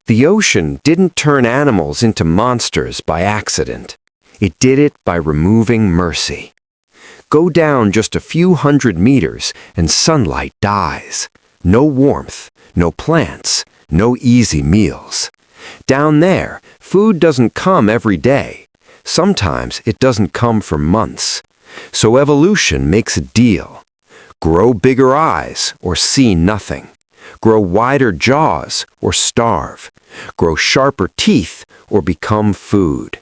The ocean didn't turn animals into monsters by accident. It did it by removing mercy. Go down just a few hundred meters and sunlight dies. No warmth, no plants, no easy meals. Down there, food doesn't come every day. Sometimes it doesn't come for months. So evolution makes a deal. Grow bigger eyes or see nothing. Grow wider jaws or starve. Grow sharper teeth or become food.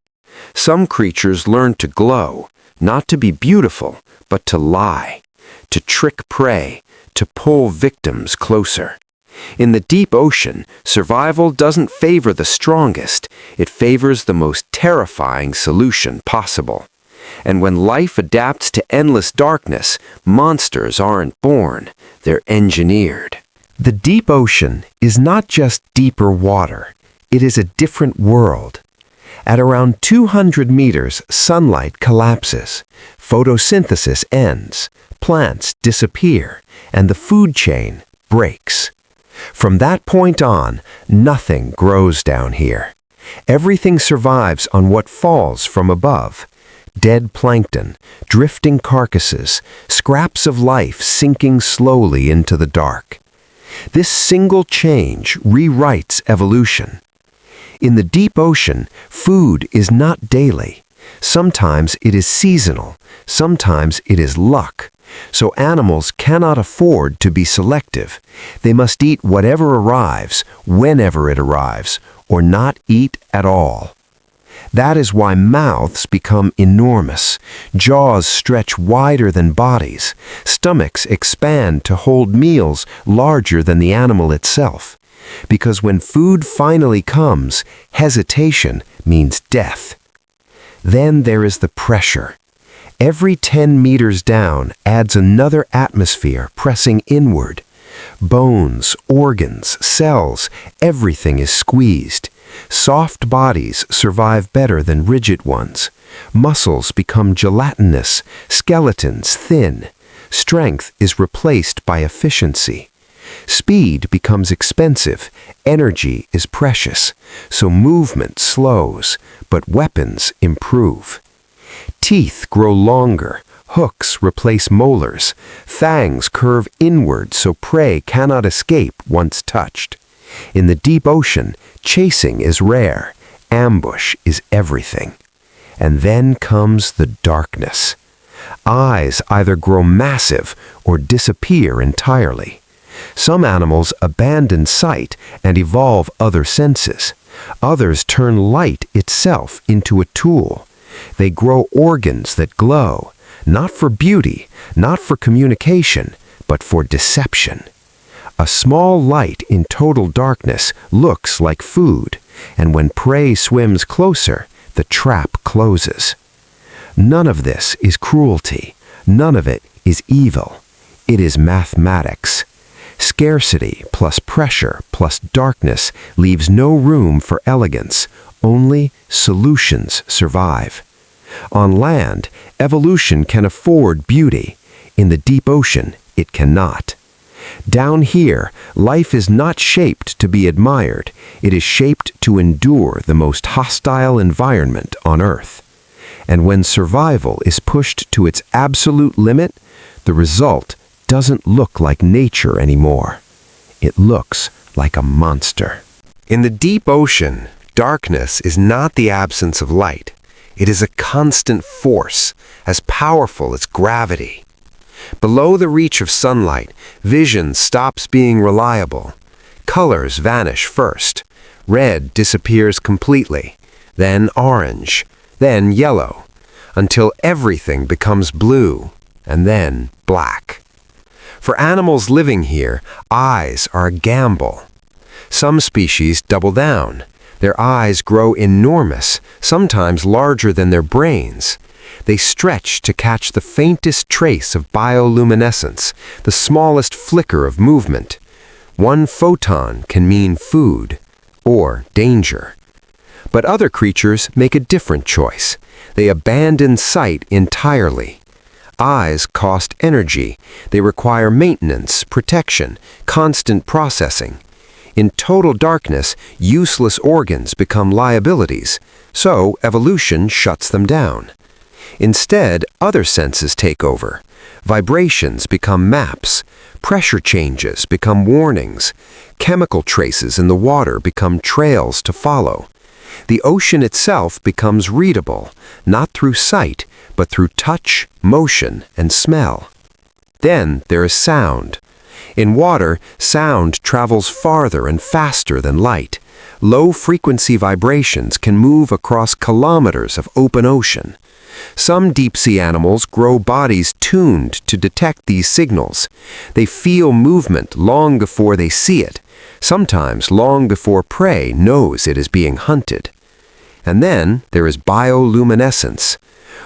Some creatures learn to glow, not to be beautiful, but to lie, to trick prey, to pull victims closer. In the deep ocean, survival doesn't favor the strongest, it favors the most terrifying solution possible. And when life adapts to endless darkness, monsters aren't born, they're engineered. The deep ocean is not just deeper water, it is a different world. At around 200 meters, sunlight collapses, photosynthesis ends, plants disappear, and the food chain breaks. From that point on, nothing grows down here. Everything survives on what falls from above. Dead plankton, drifting carcasses, scraps of life sinking slowly into the dark. This single change rewrites evolution. In the deep ocean, food is not daily. Sometimes it is seasonal, sometimes it is luck. So animals cannot afford to be selective. They must eat whatever arrives, whenever it arrives, or not eat at all. That is why mouths become enormous, jaws stretch wider than bodies, stomachs expand to hold meals larger than the animal itself. Because when food finally comes, hesitation means death. Then there is the pressure. Every 10 meters down adds another atmosphere pressing inward. Bones, organs, cells, everything is squeezed. Soft bodies survive better than rigid ones. Muscles become gelatinous, skeletons thin. Strength is replaced by efficiency. Speed becomes expensive, energy is precious, so movement slows, but weapons improve. Teeth grow longer, hooks replace molars, fangs curve inward so prey cannot escape once touched. In the deep ocean, chasing is rare, ambush is everything. And then comes the darkness. Eyes either grow massive or disappear entirely. Some animals abandon sight and evolve other senses. Others turn light itself into a tool. They grow organs that glow, not for beauty, not for communication, but for deception. A small light in total darkness looks like food, and when prey swims closer, the trap closes. None of this is cruelty. None of it is evil. It is mathematics. Scarcity plus pressure plus darkness leaves no room for elegance. Only solutions survive. On land, evolution can afford beauty. In the deep ocean, it cannot. Down here, life is not shaped to be admired. It is shaped to endure the most hostile environment on Earth. And when survival is pushed to its absolute limit, the result doesn't look like nature anymore. It looks like a monster. In the deep ocean, darkness is not the absence of light. It is a constant force, as powerful as gravity. Below the reach of sunlight, vision stops being reliable. Colors vanish first. Red disappears completely, then orange, then yellow, until everything becomes blue, and then black. For animals living here, eyes are a gamble. Some species double down. Their eyes grow enormous, sometimes larger than their brains. They stretch to catch the faintest trace of bioluminescence, the smallest flicker of movement. One photon can mean food or danger. But other creatures make a different choice. They abandon sight entirely. Eyes cost energy. They require maintenance, protection, constant processing. In total darkness, useless organs become liabilities, so evolution shuts them down. Instead, other senses take over. Vibrations become maps, pressure changes become warnings, chemical traces in the water become trails to follow. The ocean itself becomes readable, not through sight, but through touch, motion, and smell. Then there is sound. In water, sound travels farther and faster than light. Low-frequency vibrations can move across kilometers of open ocean. Some deep-sea animals grow bodies tuned to detect these signals. They feel movement long before they see it, sometimes long before prey knows it is being hunted. And then there is bioluminescence.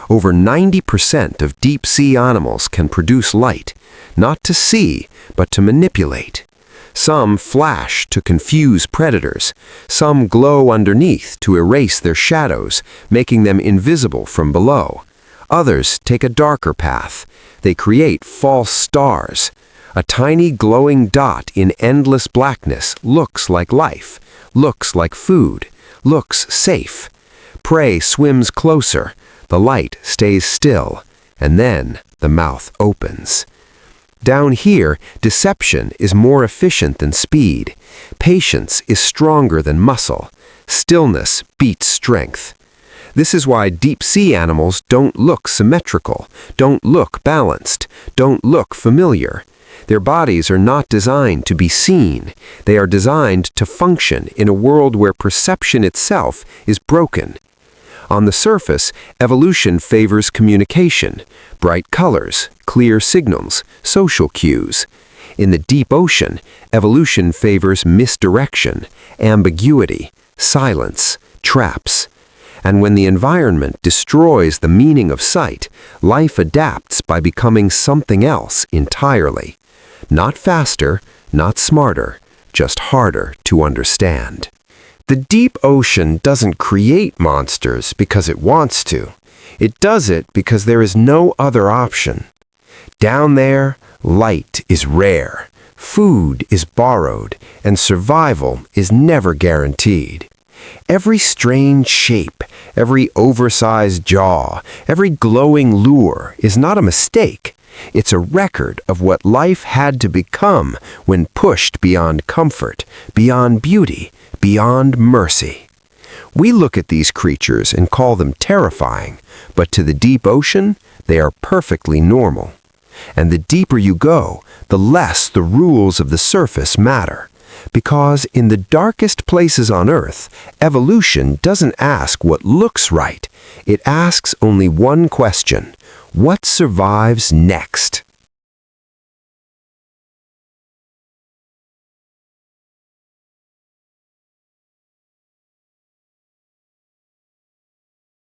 Over 90% of deep-sea animals can produce light, not to see, but to manipulate. Some flash to confuse predators. Some glow underneath to erase their shadows, making them invisible from below. Others take a darker path. They create false stars. A tiny glowing dot in endless blackness looks like life, looks like food, looks safe. Prey swims closer. The light stays still, and then the mouth opens. Down here, deception is more efficient than speed. Patience is stronger than muscle. Stillness beats strength. This is why deep-sea animals don't look symmetrical, don't look balanced, don't look familiar. Their bodies are not designed to be seen. They are designed to function in a world where perception itself is broken. On the surface, evolution favors communication, bright colors, clear signals, social cues. In the deep ocean, evolution favors misdirection, ambiguity, silence, traps. And when the environment destroys the meaning of sight, life adapts by becoming something else entirely. Not faster, not smarter, just harder to understand. The deep ocean doesn't create monsters because it wants to. It does it because there is no other option. Down there, light is rare, food is borrowed, and survival is never guaranteed. Every strange shape, every oversized jaw, every glowing lure is not a mistake. It's a record of what life had to become when pushed beyond comfort, beyond beauty, beyond mercy. We look at these creatures and call them terrifying, but to the deep ocean, they are perfectly normal. And the deeper you go, the less the rules of the surface matter. Because in the darkest places on Earth, evolution doesn't ask what looks right. It asks only one question: what survives next?